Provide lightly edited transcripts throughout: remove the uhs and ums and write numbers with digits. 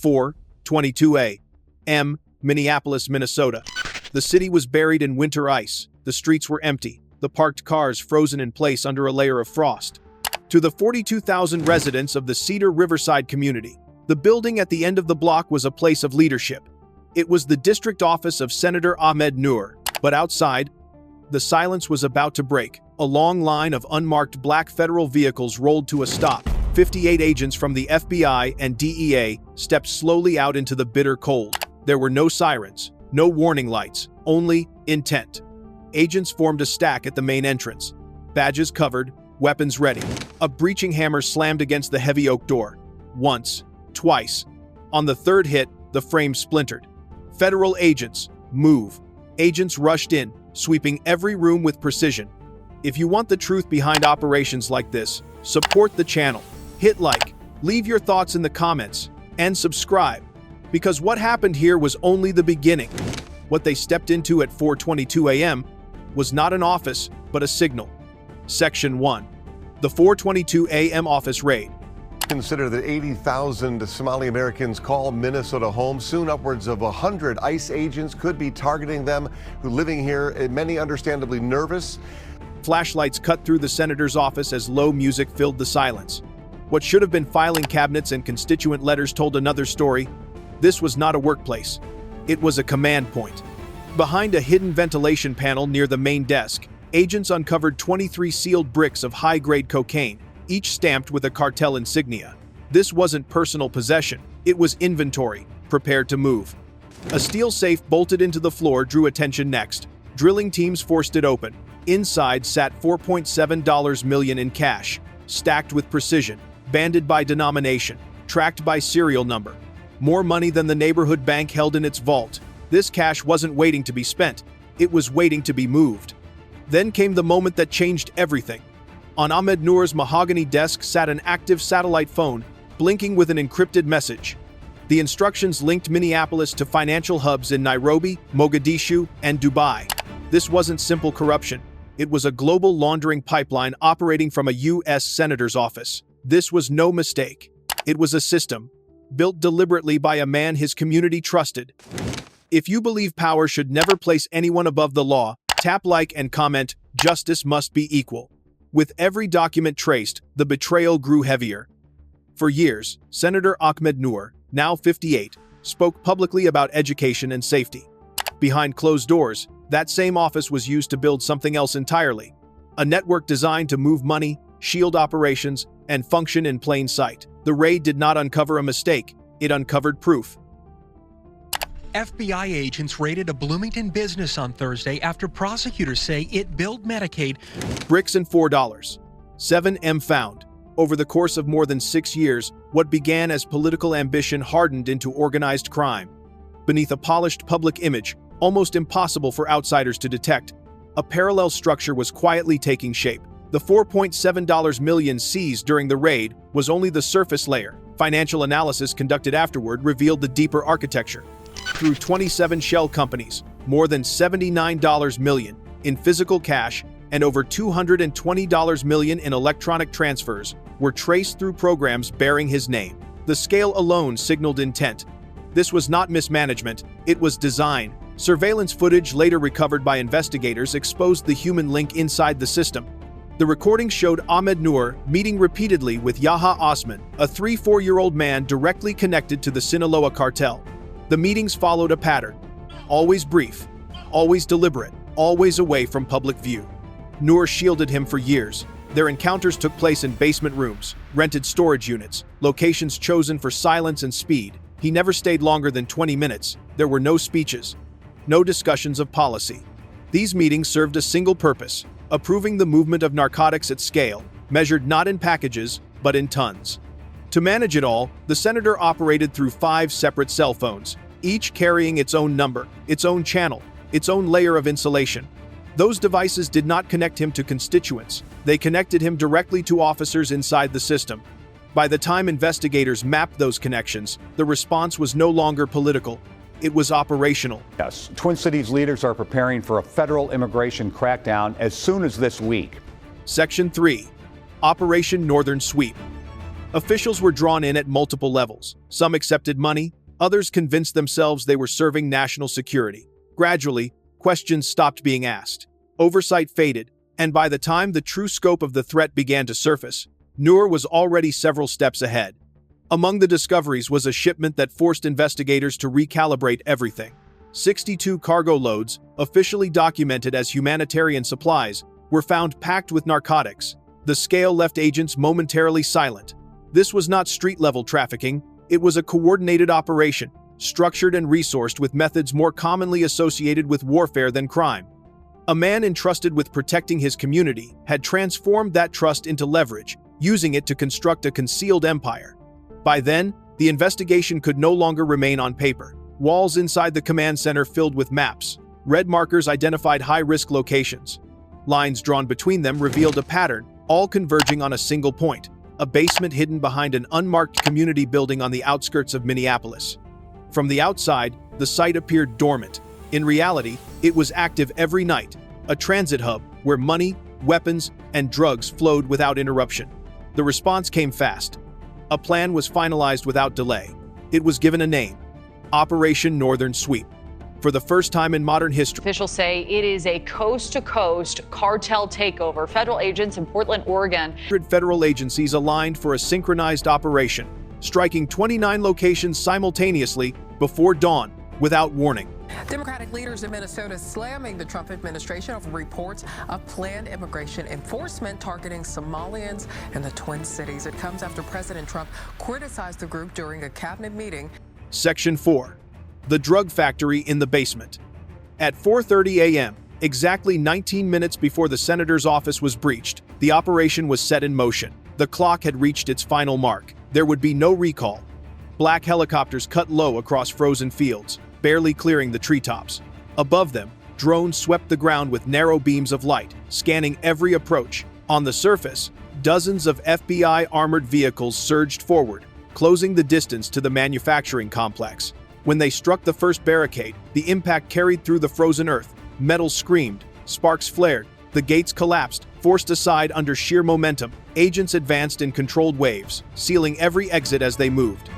4:22 a.m., Minneapolis, Minnesota. The city was buried in winter ice. The streets were empty, the parked cars frozen in place under a layer of frost. To the 42,000 residents of the Cedar Riverside community, the building at the end of the block was a place of leadership. It was the district office of Senator Ahmed Nur, but outside, the silence was about to break. A long line of unmarked black federal vehicles rolled to a stop. 58 agents from the FBI and DEA stepped slowly out into the bitter cold. There were no sirens, no warning lights, only intent. Agents formed a stack at the main entrance, badges covered, weapons ready. A breaching hammer slammed against the heavy oak door. Once, twice. On the third hit, the frame splintered. Federal agents, move. Agents rushed in, sweeping every room with precision. If you want the truth behind operations like this, support the channel. Hit like, leave your thoughts in the comments, and subscribe. Because what happened here was only the beginning. What they stepped into at 4:22 a.m. was not an office, but a signal. Section 1. The 4:22 a.m. office raid. Consider that 80,000 Somali Americans call Minnesota home. Soon upwards of 100 ICE agents could be targeting them who living here, many understandably nervous. Flashlights cut through the senator's office as low music filled the silence. What should have been filing cabinets and constituent letters told another story. This was not a workplace. It was a command point. Behind a hidden ventilation panel near the main desk, agents uncovered 23 sealed bricks of high-grade cocaine, each stamped with a cartel insignia. This wasn't personal possession, it was inventory, prepared to move. A steel safe bolted into the floor drew attention next. Drilling teams forced it open. Inside sat $4.7 million in cash, stacked with precision, banded by denomination, tracked by serial number. More money than the neighborhood bank held in its vault. This cash wasn't waiting to be spent, it was waiting to be moved. Then came the moment that changed everything. On Ahmed Nur's mahogany desk sat an active satellite phone, blinking with an encrypted message. The instructions linked Minneapolis to financial hubs in Nairobi, Mogadishu, and Dubai. This wasn't simple corruption. It was a global laundering pipeline operating from a U.S. senator's office. This was no mistake. It was a system, built deliberately by a man his community trusted. If you believe power should never place anyone above the law, tap like and comment, "Justice must be equal." With every document traced, the betrayal grew heavier. For years, Senator Ahmed Nur, now 58, spoke publicly about education and safety. Behind closed doors, that same office was used to build something else entirely. A network designed to move money, shield operations, and function in plain sight. The raid did not uncover a mistake, it uncovered proof. FBI agents raided a Bloomington business on Thursday after prosecutors say it billed Medicaid. Bricks and $4.7 found. Over the course of more than 6 years, what began as political ambition hardened into organized crime. Beneath a polished public image, almost impossible for outsiders to detect, a parallel structure was quietly taking shape. The $4.7 million seized during the raid was only the surface layer. Financial analysis conducted afterward revealed the deeper architecture. Through 27 shell companies, more than $79 million in physical cash and over $220 million in electronic transfers were traced through programs bearing his name. The scale alone signaled intent. This was not mismanagement, it was design. Surveillance footage later recovered by investigators exposed the human link inside the system. The recording showed Ahmed Nur meeting repeatedly with Yahya Osman, a 3-4-year-old man directly connected to the Sinaloa cartel. The meetings followed a pattern. Always brief, always deliberate, always away from public view. Nur shielded him for years. Their encounters took place in basement rooms, rented storage units, locations chosen for silence and speed. He never stayed longer than 20 minutes. There were no speeches, no discussions of policy. These meetings served a single purpose: approving the movement of narcotics at scale, measured not in packages, but in tons. To manage it all, the senator operated through 5 separate cell phones, each carrying its own number, its own channel, its own layer of insulation. Those devices did not connect him to constituents. They connected him directly to officers inside the system. By the time investigators mapped those connections, the response was no longer political. It was operational. Yes, Twin Cities leaders are preparing for a federal immigration crackdown as soon as this week. Section 3. Operation Northern Sweep. Officials were drawn in at multiple levels. Some accepted money, others convinced themselves they were serving national security. Gradually, questions stopped being asked. Oversight faded, and by the time the true scope of the threat began to surface, Noor was already several steps ahead. Among the discoveries was a shipment that forced investigators to recalibrate everything. 62 cargo loads, officially documented as humanitarian supplies, were found packed with narcotics. The scale left agents momentarily silent. This was not street-level trafficking, it was a coordinated operation, structured and resourced with methods more commonly associated with warfare than crime. A man entrusted with protecting his community had transformed that trust into leverage, using it to construct a concealed empire. By then, the investigation could no longer remain on paper. Walls inside the command center filled with maps. Red markers identified high-risk locations. Lines drawn between them revealed a pattern, all converging on a single point, a basement hidden behind an unmarked community building on the outskirts of Minneapolis. From the outside, the site appeared dormant. In reality, it was active every night, a transit hub where money, weapons, and drugs flowed without interruption. The response came fast. A plan was finalized without delay. It was given a name: Operation Northern Sweep. For the first time in modern history, officials say it is a coast-to-coast cartel takeover. Federal agents in Portland, Oregon. Federal agencies aligned for a synchronized operation, striking 29 locations simultaneously before dawn, without warning. Democratic leaders in Minnesota slamming the Trump administration over reports of planned immigration enforcement targeting Somalians in the Twin Cities. It comes after President Trump criticized the group during a cabinet meeting. Section 4. The drug factory in the basement. At 4:30 a.m., exactly 19 minutes before the senator's office was breached, the operation was set in motion. The clock had reached its final mark. There would be no recall. Black helicopters cut low across frozen fields, barely clearing the treetops. Above them, drones swept the ground with narrow beams of light, scanning every approach. On the surface, dozens of FBI armored vehicles surged forward, closing the distance to the manufacturing complex. When they struck the first barricade, the impact carried through the frozen earth. Metal screamed, sparks flared, the gates collapsed, forced aside under sheer momentum. Agents advanced in controlled waves, sealing every exit as they moved.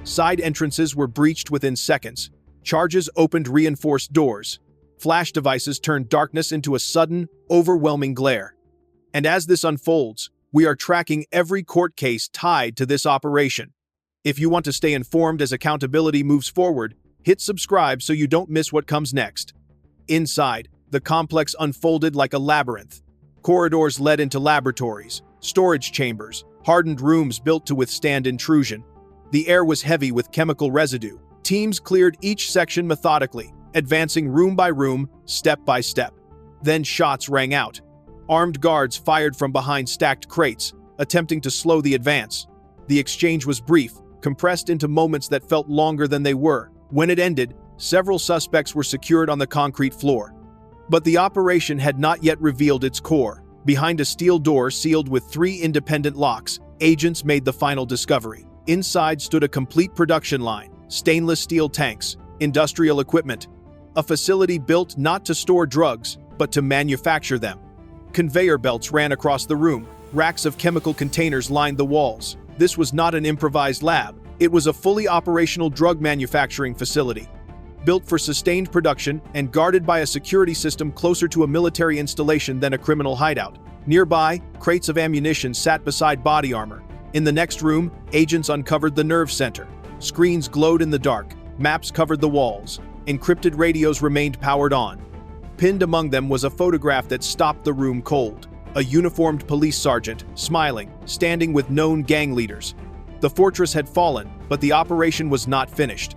Side entrances were breached within seconds. Charges opened reinforced doors. Flash devices turned darkness into a sudden, overwhelming glare. And as this unfolds, we are tracking every court case tied to this operation. If you want to stay informed as accountability moves forward, hit subscribe so you don't miss what comes next. Inside, the complex unfolded like a labyrinth. Corridors led into laboratories, storage chambers, hardened rooms built to withstand intrusion. The air was heavy with chemical residue. Teams cleared each section methodically, advancing room by room, step by step. Then shots rang out. Armed guards fired from behind stacked crates, attempting to slow the advance. The exchange was brief, compressed into moments that felt longer than they were. When it ended, several suspects were secured on the concrete floor. But the operation had not yet revealed its core. Behind a steel door sealed with 3 independent locks, agents made the final discovery. Inside stood a complete production line, stainless steel tanks, industrial equipment, a facility built not to store drugs, but to manufacture them. Conveyor belts ran across the room, racks of chemical containers lined the walls. This was not an improvised lab, it was a fully operational drug manufacturing facility. Built for sustained production and guarded by a security system closer to a military installation than a criminal hideout. Nearby, crates of ammunition sat beside body armor. In the next room, agents uncovered the nerve center. Screens glowed in the dark, maps covered the walls, encrypted radios remained powered on. Pinned among them was a photograph that stopped the room cold. A uniformed police sergeant, smiling, standing with known gang leaders. The fortress had fallen, but the operation was not finished.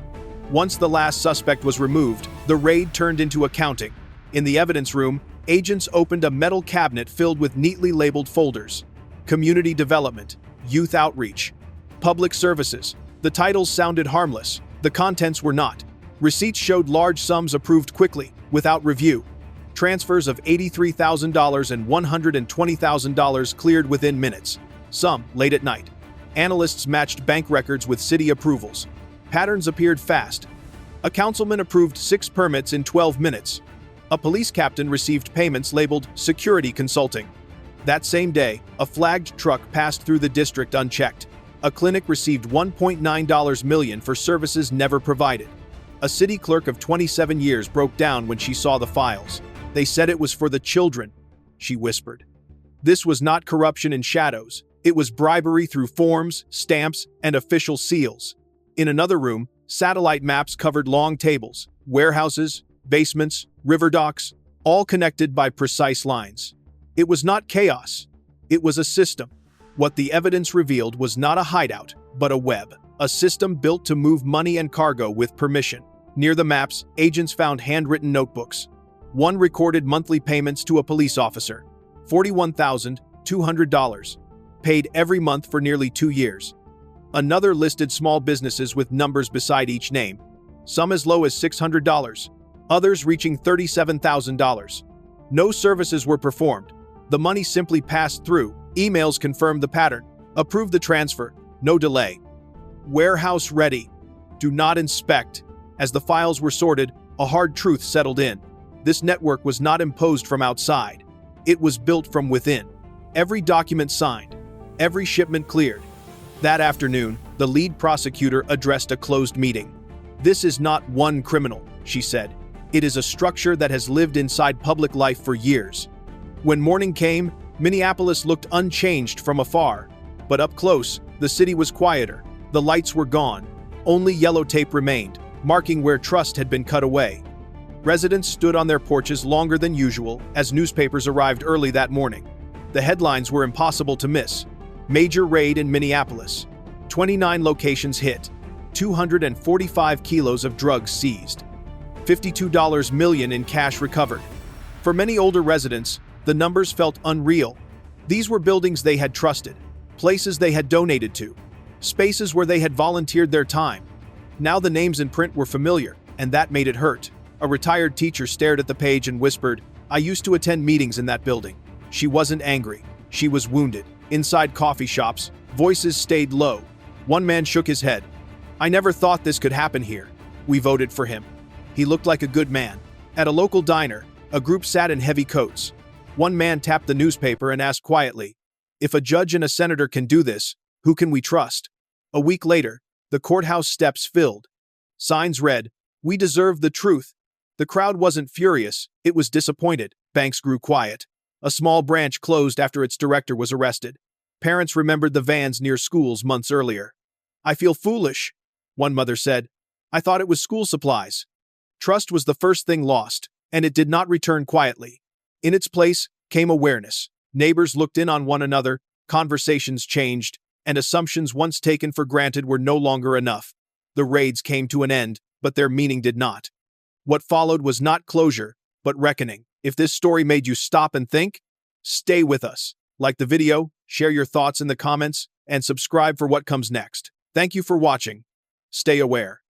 Once the last suspect was removed, the raid turned into accounting. In the evidence room, agents opened a metal cabinet filled with neatly labeled folders. Community development, youth outreach, public services. The titles sounded harmless. The contents were not. Receipts showed large sums approved quickly, without review. Transfers of $83,000 and $120,000 cleared within minutes, some late at night. Analysts matched bank records with city approvals. Patterns appeared fast. A councilman approved 6 permits in 12 minutes. A police captain received payments labeled security consulting. That same day, a flagged truck passed through the district unchecked. A clinic received $1.9 million for services never provided. A city clerk of 27 years broke down when she saw the files. They said it was for the children, she whispered. This was not corruption in shadows. It was bribery through forms, stamps, and official seals. In another room, satellite maps covered long tables, warehouses, basements, river docks, all connected by precise lines. It was not chaos. It was a system. What the evidence revealed was not a hideout, but a web, a system built to move money and cargo with permission. Near the maps, agents found handwritten notebooks. One recorded monthly payments to a police officer, $41,200, paid every month for nearly 2 years. Another listed small businesses with numbers beside each name, some as low as $600, others reaching $37,000. No services were performed. The money simply passed through. Emails confirmed the pattern. Approved the transfer. No delay. Warehouse ready. Do not inspect. As the files were sorted, a hard truth settled in. This network was not imposed from outside. It was built from within. Every document signed. Every shipment cleared. That afternoon, the lead prosecutor addressed a closed meeting. This is not one criminal, she said. It is a structure that has lived inside public life for years. When morning came, Minneapolis looked unchanged from afar. But up close, the city was quieter. The lights were gone. Only yellow tape remained, marking where trust had been cut away. Residents stood on their porches longer than usual as newspapers arrived early that morning. The headlines were impossible to miss. Major raid in Minneapolis. 29 locations hit. 245 kilos of drugs seized. $52 million in cash recovered. For many older residents, the numbers felt unreal. These were buildings they had trusted, places they had donated to, spaces where they had volunteered their time. Now the names in print were familiar, and that made it hurt. A retired teacher stared at the page and whispered, "I used to attend meetings in that building." She wasn't angry. She was wounded. Inside coffee shops, voices stayed low. One man shook his head. "I never thought this could happen here. We voted for him. He looked like a good man." At a local diner, a group sat in heavy coats. One man tapped the newspaper and asked quietly, "If a judge and a senator can do this, who can we trust?" A week later, the courthouse steps filled. Signs read, "We deserve the truth." The crowd wasn't furious, it was disappointed. Banks grew quiet. A small branch closed after its director was arrested. Parents remembered the vans near schools months earlier. "I feel foolish," one mother said. "I thought it was school supplies." Trust was the first thing lost, and it did not return quietly. In its place came awareness. Neighbors looked in on one another, conversations changed, and assumptions once taken for granted were no longer enough. The raids came to an end, but their meaning did not. What followed was not closure, but reckoning. If this story made you stop and think, stay with us. Like the video, share your thoughts in the comments, and subscribe for what comes next. Thank you for watching. Stay aware.